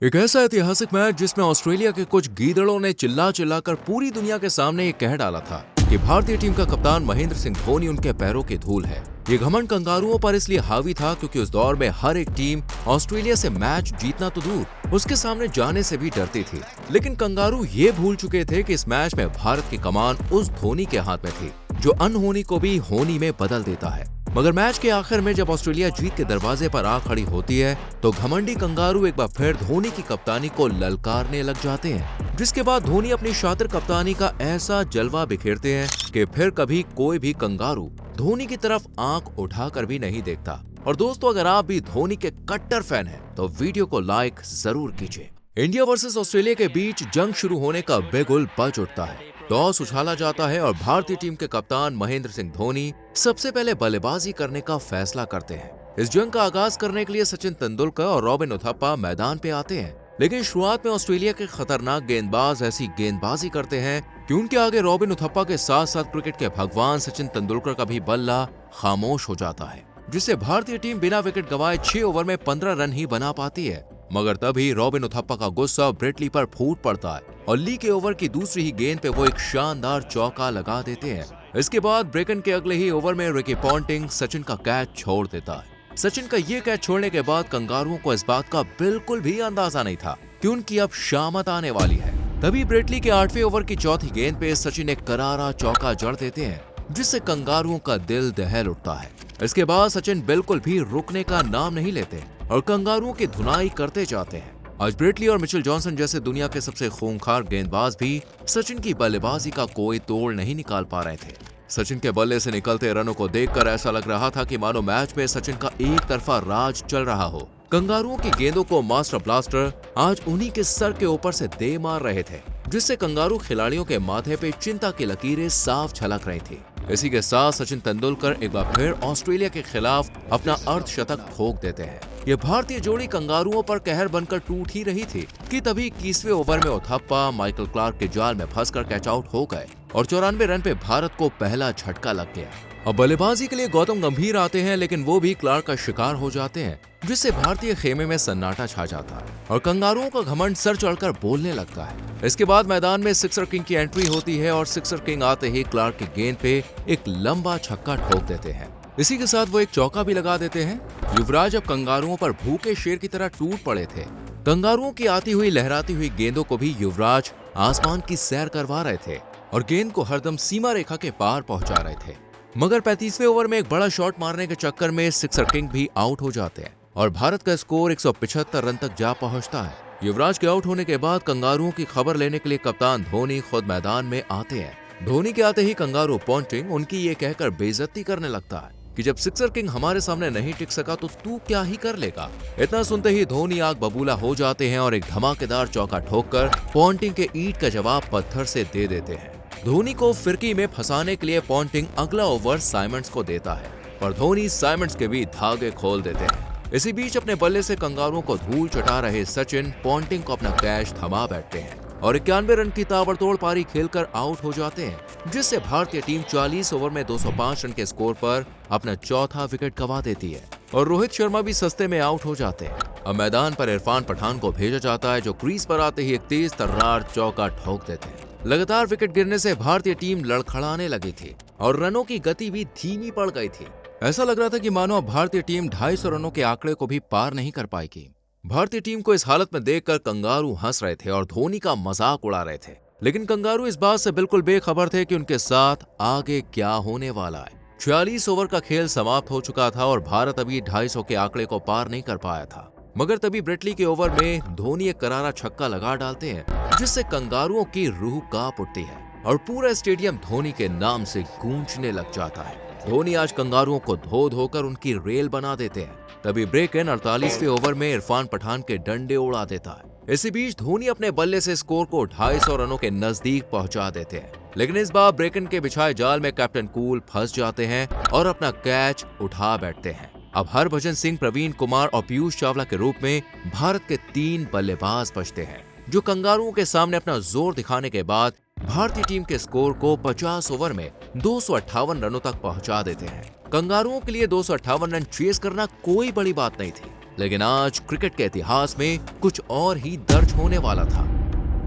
एक ऐसा ऐतिहासिक मैच जिसमें ऑस्ट्रेलिया के कुछ गीदड़ों ने चिल्ला चिल्लाकर पूरी दुनिया के सामने ये कह डाला था कि भारतीय टीम का कप्तान महेंद्र सिंह धोनी उनके पैरों की धूल है। ये घमंड कंगारुओं पर इसलिए हावी था क्योंकि उस दौर में हर एक टीम ऑस्ट्रेलिया से मैच जीतना तो दूर उसके सामने जाने से भी डरती थी। लेकिन कंगारू ये भूल चुके थे कि इस मैच में भारत की कमान उस धोनी के हाथ में थी जो अनहोनी को भी होनी में बदल देता है। मगर मैच के आखिर में जब ऑस्ट्रेलिया जीत के दरवाजे पर आ खड़ी होती है तो घमंडी कंगारू एक बार फिर धोनी की कप्तानी को ललकारने लग जाते हैं, जिसके बाद धोनी अपनी शातिर कप्तानी का ऐसा जलवा बिखेरते हैं कि फिर कभी कोई भी कंगारू धोनी की तरफ आंख उठाकर भी नहीं देखता। और दोस्तों, अगर आप भी धोनी के कट्टर फैन हैं तो वीडियो को लाइक जरूर कीजिए। इंडिया वर्सेस ऑस्ट्रेलिया के बीच जंग शुरू होने का बिगुल बज उठता है। टॉस उछाला जाता है और भारतीय टीम के कप्तान महेंद्र सिंह धोनी सबसे पहले बल्लेबाजी करने का फैसला करते हैं। इस जंग का आगाज करने के लिए सचिन तेंदुलकर और रॉबिन उथप्पा मैदान पे आते हैं, लेकिन शुरुआत में ऑस्ट्रेलिया के खतरनाक गेंदबाज ऐसी गेंदबाजी करते हैं कि उनके आगे रॉबिन उथप्पा के साथ साथ क्रिकेट के भगवान सचिन तेंदुलकर का भी बल्ला खामोश हो जाता है, जिससे भारतीय टीम बिना विकेट गंवाए 6 ओवर में 15 रन ही बना पाती है। मगर तभी रॉबिन उथप्पा का गुस्सा ब्रेट ली पर फूट पड़ता है और ली के ओवर की दूसरी ही गेंद पे वो एक शानदार चौका लगा देते हैं। इसके बाद ब्रेकन के अगले ही ओवर में रिकी पॉन्टिंग सचिन का कैच छोड़ देता है। सचिन का ये कैच छोड़ने के बाद कंगारुओं को इस बात का बिल्कुल भी अंदाजा नहीं था कि उनकी अब शामत आने वाली है। तभी ब्रेट ली के 8वें ओवर की चौथी गेंद पे सचिन एक करारा चौका जड़ देते हैं, जिससे कंगारुओं का दिल दहल उठता है। इसके बाद सचिन बिल्कुल भी रुकने का नाम नहीं लेते और कंगारुओं की धुनाई करते जाते हैं। आज ब्रेट ली और मिचेल जॉनसन जैसे दुनिया के सबसे खूंखार गेंदबाज भी सचिन की बल्लेबाजी का कोई तोड़ नहीं निकाल पा रहे थे। सचिन के बल्ले से निकलते रनों को देखकर ऐसा लग रहा था कि मानो मैच में सचिन का एक तरफा राज चल रहा हो। कंगारुओं की गेंदों को मास्टर ब्लास्टर आज उन्हीं के सर के ऊपर से दे मार रहे थे, जिससे कंगारू खिलाड़ियों के माथे पे चिंता की लकीरें साफ झलक रही थी। इसी के साथ सचिन तेंदुलकर एक बार फिर ऑस्ट्रेलिया के खिलाफ अपना अर्धशतक ठोक देते हैं। ये भारतीय जोड़ी कंगारुओं पर कहर बनकर टूट ही रही थी कि तभी 21वें ओवर में उथप्पा माइकल क्लार्क के जाल में फंसकर कैच आउट हो गए और 94 रन पे भारत को पहला झटका लग गया। अब बल्लेबाजी के लिए गौतम गंभीर आते हैं, लेकिन वो भी क्लार्क का शिकार हो जाते हैं, जिससे भारतीय खेमे में सन्नाटा छा जाता है और कंगारुओं का घमंड सर चढ़कर बोलने लगता है। इसके बाद मैदान में सिक्सर किंग की एंट्री होती है और सिक्सर किंग आते ही क्लार्क की गेंद पे एक लंबा छक्का ठोक देते हैं। इसी के साथ वो एक चौका भी लगा देते हैं। युवराज अब कंगारुओं पर भूखे शेर की तरह टूट पड़े थे। कंगारुओं की आती हुई लहराती हुई गेंदों को भी युवराज आसमान की सैर करवा रहे थे और गेंद को हरदम सीमा रेखा के पार पहुंचा रहे थे। मगर 35वें ओवर में एक बड़ा शॉट मारने के चक्कर में सिक्सर किंग भी आउट हो जाते हैं और भारत का स्कोर 175 रन तक जा पहुंचता है। युवराज के आउट होने के बाद कंगारुओं की खबर लेने के लिए कप्तान धोनी खुद मैदान में आते हैं। धोनी के आते ही कंगारू पॉन्टिंग उनकी ये कहकर बेइज्जती करने लगता है कि जब सिक्सर किंग हमारे सामने नहीं टिक सका तो तू क्या ही कर लेगा। इतना सुनते ही धोनी आग बबूला हो जाते हैं और एक धमाकेदार चौका ठोककर पॉन्टिंग के ईंट का जवाब पत्थर से दे देते हैं। धोनी को फिरकी में फंसाने के लिए पॉन्टिंग अगला ओवर साइमंड्स को देता है और धोनी साइमंड्स के भी धागे खोल देते हैं। इसी बीच अपने बल्ले से कंगारुओं को धूल चटा रहे सचिन पॉन्टिंग को अपना कैच थमा बैठते हैं और 91 रन की ताबड़तोड़ पारी खेलकर आउट हो जाते हैं, जिससे भारतीय टीम 40 ओवर में 205 रन के स्कोर पर अपना चौथा विकेट गंवा देती है और रोहित शर्मा भी सस्ते में आउट हो जाते हैं। अब मैदान पर इरफान पठान को भेजा जाता है, जो क्रीज पर आते ही एक तेज तर्रार चौका ठोक देते हैं। लगातार विकेट गिरने से भारतीय टीम लड़खड़ाने लगी थी और रनों की गति भी धीमी पड़ गई थी। ऐसा लग रहा था कि मानो अब भारतीय टीम 250 रनों के आंकड़े को भी पार नहीं कर पाएगी। भारतीय टीम को इस हालत में देखकर कंगारू हंस रहे थे और धोनी का मजाक उड़ा रहे थे, लेकिन कंगारू इस बात से बिल्कुल बेखबर थे कि उनके साथ आगे क्या होने वाला है। 46 ओवर का खेल समाप्त हो चुका था और भारत अभी 250 के आंकड़े को पार नहीं कर पाया था। मगर तभी ब्रेट ली के ओवर में धोनी एक करारा छक्का लगा डालते हैं, जिससे कंगारुओं की रूह कांप उठती है और पूरा स्टेडियम धोनी के नाम से गूंजने लग जाता है। धोनी आज कंगारुओं को धो धोकर उनकी रेल बना देते हैं। तभी ब्रेकन 48वें ओवर में इरफान पठान के डंडे उड़ा देता है। इसी बीच धोनी अपने बल्ले से स्कोर को 250 रनों के नजदीक पहुंचा देते हैं, लेकिन इस बार ब्रेकन के बिछाए जाल में कैप्टन कूल फंस जाते हैं और अपना कैच उठा बैठते हैं। अब हरभजन सिंह, प्रवीण कुमार और पीयूष चावला के रूप में भारत के 3 बल्लेबाज बचते हैं, जो कंगारुओं के सामने अपना जोर दिखाने के बाद भारतीय टीम के स्कोर को 50 ओवर में 258 रनों तक पहुंचा देते हैं। कंगारुओं के लिए 258 रन चेस करना कोई बड़ी बात नहीं थी, लेकिन आज क्रिकेट के इतिहास में कुछ और ही दर्ज होने वाला था।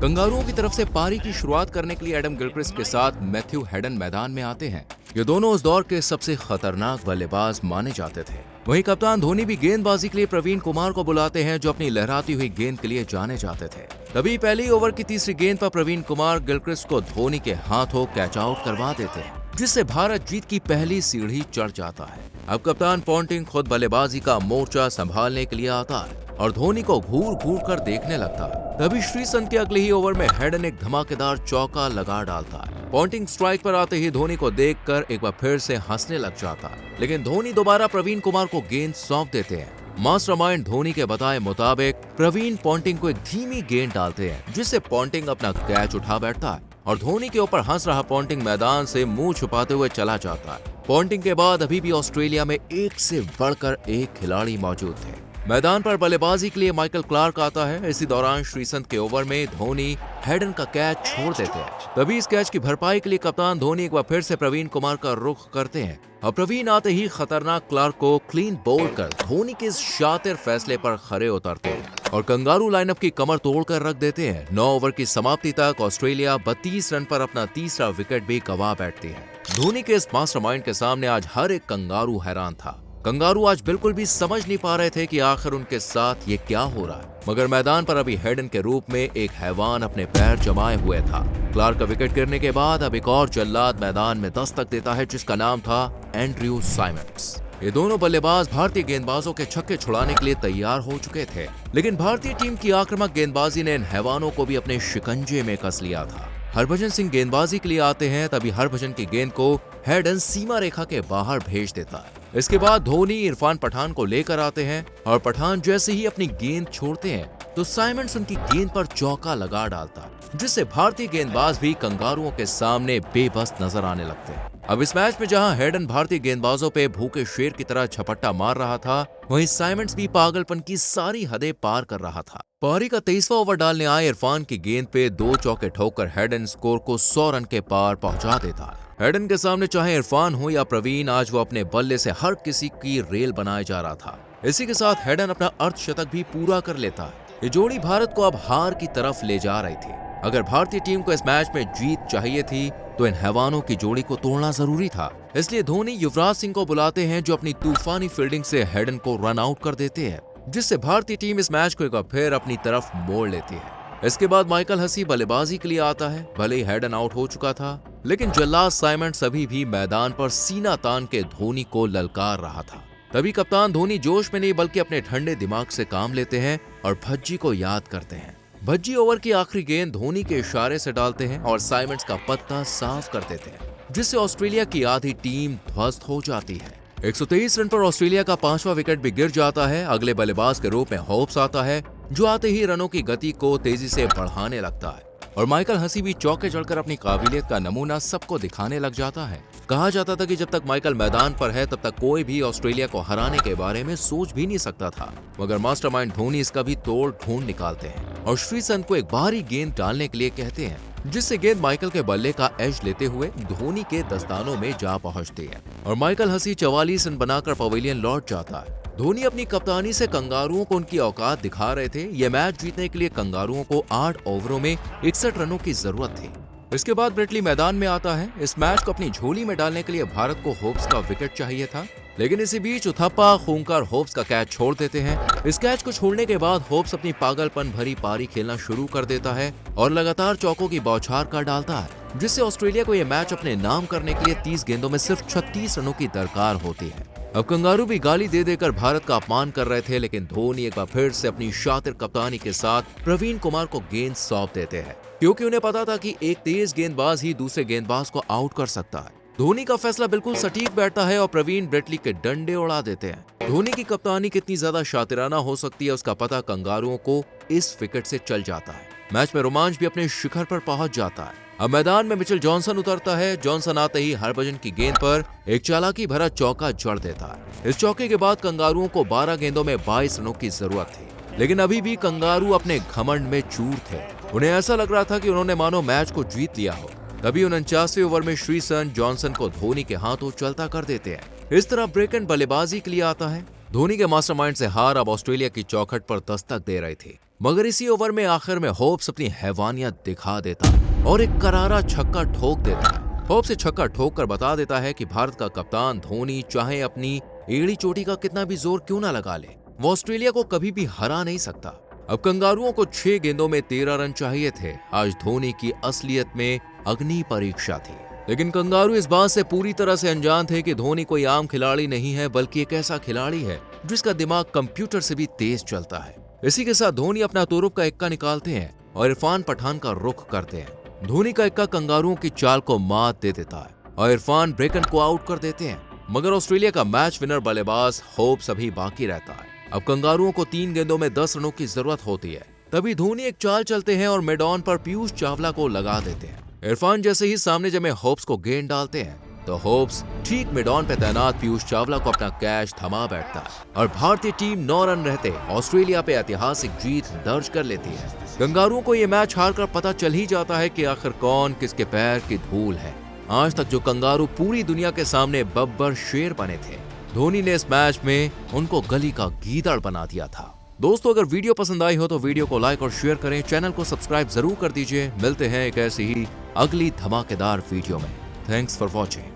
कंगारुओं की तरफ से पारी की शुरुआत करने के लिए एडम गिलक्रिस्ट के साथ मैथ्यू हेडन मैदान में आते हैं। ये दोनों उस दौर के सबसे खतरनाक बल्लेबाज माने जाते थे। वहीं कप्तान धोनी भी गेंदबाजी के लिए प्रवीण कुमार को बुलाते हैं, जो अपनी लहराती हुई गेंद के लिए जाने जाते थे। तभी पहली ओवर की तीसरी गेंद पर प्रवीण कुमार गिलक्रिस्ट को धोनी के हाथों कैच आउट करवा देते हैं, जिससे भारत जीत की पहली सीढ़ी चढ़ जाता है। अब कप्तान पॉन्टिंग खुद बल्लेबाजी का मोर्चा संभालने के लिए आता है और धोनी को घूर घूर कर देखने लगता है। तभी श्रीसंत के अगले ही ओवर में हेडन एक धमाकेदार चौका लगा डालता है। पॉन्टिंग स्ट्राइक पर आते ही धोनी को देखकर एक बार फिर से हंसने लग जाता है, लेकिन धोनी दोबारा प्रवीण कुमार को गेंद सौंप देते हैं। मास्टरमाइंड धोनी के बताए मुताबिक प्रवीण पॉन्टिंग को एक धीमी गेंद डालते हैं, जिससे पॉन्टिंग अपना कैच उठा बैठता है और धोनी के ऊपर हंस रहा पॉन्टिंग मैदान से मुंह छुपाते हुए चला जाता है। पॉन्टिंग के बाद अभी भी ऑस्ट्रेलिया में एक से बढ़कर एक खिलाड़ी मौजूद थे। मैदान पर बल्लेबाजी के लिए माइकल क्लार्क आता है। इसी दौरान श्रीसंत के ओवर में धोनी हेडन का कैच छोड़ देते हैं। तभी इस कैच की भरपाई के लिए कप्तान धोनी एक बार फिर से प्रवीण कुमार का रुख करते हैं और प्रवीण आते ही खतरनाक क्लार्क को क्लीन बोल्ड कर धोनी के इस शातिर फैसले पर खरे उतरते हैं और कंगारू लाइनअप की कमर तोड़कर रख देते हैं। 9 ओवर की समाप्ति तक ऑस्ट्रेलिया 32 रन पर अपना तीसरा विकेट भी गंवा बैठती है। धोनी के इस मास्टरमाइंड के सामने आज हर एक कंगारू हैरान था। कंगारू आज बिल्कुल भी समझ नहीं पा रहे थे कि आखिर उनके साथ ये क्या हो रहा है, मगर मैदान पर अभी हेडन के रूप में एक हैवान अपने पैर जमाए हुए था। क्लार्क का विकेट गिरने के बाद अब एक और जल्लाद मैदान में दस्तक देता है, जिसका नाम था एंड्रयू साइमंड्स। ये दोनों बल्लेबाज भारतीय गेंदबाजों के छक्के छुड़ाने के लिए तैयार हो चुके थे, लेकिन भारतीय टीम की आक्रामक गेंदबाजी ने इन हैवानों को भी अपने शिकंजे में कस लिया था। हरभजन सिंह गेंदबाजी के लिए आते हैं, तभी हरभजन की गेंद को हेडन सीमा रेखा के बाहर भेज देता है। इसके बाद धोनी इरफान पठान को लेकर आते हैं और पठान जैसे ही अपनी गेंद छोड़ते हैं तो साइमंड्स उनकी गेंद पर चौका लगा डालता है, जिससे भारतीय गेंदबाज भी कंगारुओं के सामने बेबस नजर आने लगते हैं। अब इस मैच में जहां हेडन भारतीय गेंदबाजों पे भूखे शेर की तरह झपट्टा मार रहा था, वहीं साइमंड्स भी पागलपन की सारी हदें पार कर रहा था। पारी का 23वां ओवर डालने आए इरफान की गेंद पे 2 चौके ठोककर हेडन स्कोर को 100 रन के पार पहुंचा देता है। हेडन के सामने चाहे इरफान हो या प्रवीण, आज वो अपने बल्ले से हर किसी की रेल बनाए जा रहा था। इसी के साथ हेडन अपना अर्धशतक भी पूरा कर लेता है। ये जोड़ी भारत को अब हार की तरफ ले जा रही थी। अगर भारतीय टीम को इस मैच में जीत चाहिए थी तो इन हैवानों की जोड़ी को तोड़ना जरूरी था। इसलिए धोनी युवराज सिंह को बुलाते हैं, जो अपनी तूफानी फील्डिंग से हेडन को रन आउट कर देते हैं, जिससे भारतीय टीम इस मैच को एक बार फिर अपनी तरफ मोड़ लेती है। इसके बाद माइकल हसी बल्लेबाजी के लिए आता है। भले ही हेडन आउट हो चुका था, लेकिन जल्लाद साइमंड्स अभी भी मैदान पर सीना तान के धोनी को ललकार रहा था। तभी कप्तान धोनी जोश में नहीं बल्कि अपने ठंडे दिमाग से काम लेते हैं और भज्जी को याद करते हैं। भज्जी ओवर की आखिरी गेंद धोनी के इशारे से डालते हैं और साइमंड्स का पत्ता साफ कर देते हैं, जिससे ऑस्ट्रेलिया की आधी टीम ध्वस्त हो जाती है। 123 रन पर ऑस्ट्रेलिया का 5वां विकेट भी गिर जाता है। अगले बल्लेबाज के रूप में होप्स आता है, जो आते ही रनों की गति को तेजी से बढ़ाने लगता है और माइकल हसी भी चौके चढ़कर अपनी काबिलियत का नमूना सबको दिखाने लग जाता है। कहा जाता था कि जब तक माइकल मैदान पर है तब तक कोई भी ऑस्ट्रेलिया को हराने के बारे में सोच भी नहीं सकता था, मगर मास्टरमाइंड धोनी इसका भी तोड़ ढूंढ निकालते हैं और श्रीसंत को एक बाहरी गेंद डालने के लिए कहते हैं, जिससे गेंद माइकल के बल्ले का एज लेते हुए धोनी के दस्तानों में जा पहुंचती है और माइकल हसी 44 रन बनाकर पवेलियन लौट जाता है। धोनी अपनी कप्तानी से कंगारुओं को उनकी औकात दिखा रहे थे। यह मैच जीतने के लिए कंगारुओं को 8 ओवरों में 61 रनों की जरूरत थी। इसके बाद ब्रेटली मैदान में आता है। इस मैच को अपनी झोली में डालने के लिए भारत को होप्स का विकेट चाहिए था, लेकिन इसी बीच उथप्पा खूंखार होप्स का कैच छोड़ देते हैं। इस कैच को छोड़ने के बाद होप्स अपनी पागलपन भरी पारी खेलना शुरू कर देता है और लगातार चौकों की बौछार कर डालता है, जिससे ऑस्ट्रेलिया को यह मैच अपने नाम करने के लिए 30 गेंदों में सिर्फ 36 रनों की दरकार होती है। अब कंगारू भी गाली दे देकर भारत का अपमान कर रहे थे, लेकिन धोनी एक बार फिर से अपनी शातिर कप्तानी के साथ प्रवीण कुमार को गेंद सौंप देते हैं, क्योंकि उन्हें पता था कि एक तेज गेंदबाज ही दूसरे गेंदबाज को आउट कर सकता है। धोनी का फैसला बिल्कुल सटीक बैठता है और प्रवीण ब्रेटली के डंडे उड़ा देते हैं। धोनी की कप्तानी कितनी ज्यादा शातिराना हो सकती है उसका पता कंगारुओं को इस विकेट से चल जाता है। मैच में रोमांच भी अपने शिखर पर पहुंच जाता है। अब मैदान में मिचेल जॉनसन उतरता है। जॉनसन आते ही हरभजन की गेंद पर एक चालाकी भरा चौका जड़ देता है। इस चौके के बाद कंगारुओं को 12 गेंदों में 22 रनों की जरूरत थी, लेकिन अभी भी कंगारू अपने घमंड में चूर थे। उन्हें ऐसा लग रहा था कि उन्होंने मानो मैच को जीत लिया हो। तभी 49वें ओवर में श्रीसंत जॉनसन को धोनी के हाथों चलता कर देते हैं। इस तरह ब्रेकन बल्लेबाजी के लिए आता है। धोनी के मास्टरमाइंड से हार अब ऑस्ट्रेलिया की चौखट पर दस्तक दे रही थी, मगर इसी ओवर में आखिर में होप्स अपनी हैवानियत दिखा देता और एक करारा छक्का ठोक देता है। होप्स से छक्का ठोक कर बता देता है कि भारत का कप्तान धोनी चाहे अपनी एड़ी चोटी का कितना भी जोर क्यों ना लगा ले, वो ऑस्ट्रेलिया को कभी भी हरा नहीं सकता। अब कंगारुओं को 6 गेंदों में 13 रन चाहिए थे। आज धोनी की असलियत में अग्नि परीक्षा थी, लेकिन कंगारू इस बात से पूरी तरह से अनजान थे कि धोनी कोई आम खिलाड़ी नहीं है, बल्कि एक ऐसा खिलाड़ी है जिसका दिमाग कंप्यूटर से भी तेज चलता है। इसी के साथ धोनी अपना तुरुप का इक्का निकालते हैं और इरफान पठान का रुख करते हैं। धोनी का इक्का कंगारुओं की चाल को मात दे देता है और इरफान ब्रेकन को आउट कर देते हैं, मगर ऑस्ट्रेलिया का मैच विनर बल्लेबाज होप्स अभी बाकी रहता है। अब कंगारुओं को 3 गेंदों में 10 रनों की जरूरत होती है। तभी धोनी एक चाल चलते हैं और मिड ऑन पर पीयूष चावला को लगा देते हैं। इरफान जैसे ही सामने जमे होप्स को गेंद डालते हैं तो होप्स ठीक मिड ऑन पे तैनात पीयूष चावला को अपना कैच थमा बैठता है और भारतीय टीम 9 रन रहते ऑस्ट्रेलिया पे ऐतिहासिक जीत दर्ज कर लेती है। कंगारुओं को ये मैच हारकर पता चल ही जाता है कि आखिर कौन किसके पैर की धूल है। आज तक जो कंगारू पूरी दुनिया के सामने बब्बर शेर बने थे, धोनी ने इस मैच में उनको गली का गीदड़ बना दिया था। दोस्तों, अगर वीडियो पसंद आई हो तो वीडियो को लाइक और शेयर करें, चैनल को सब्सक्राइब जरूर कर दीजिए। मिलते हैं एक ऐसी ही अगली धमाकेदार वीडियो में। Thanks for watching.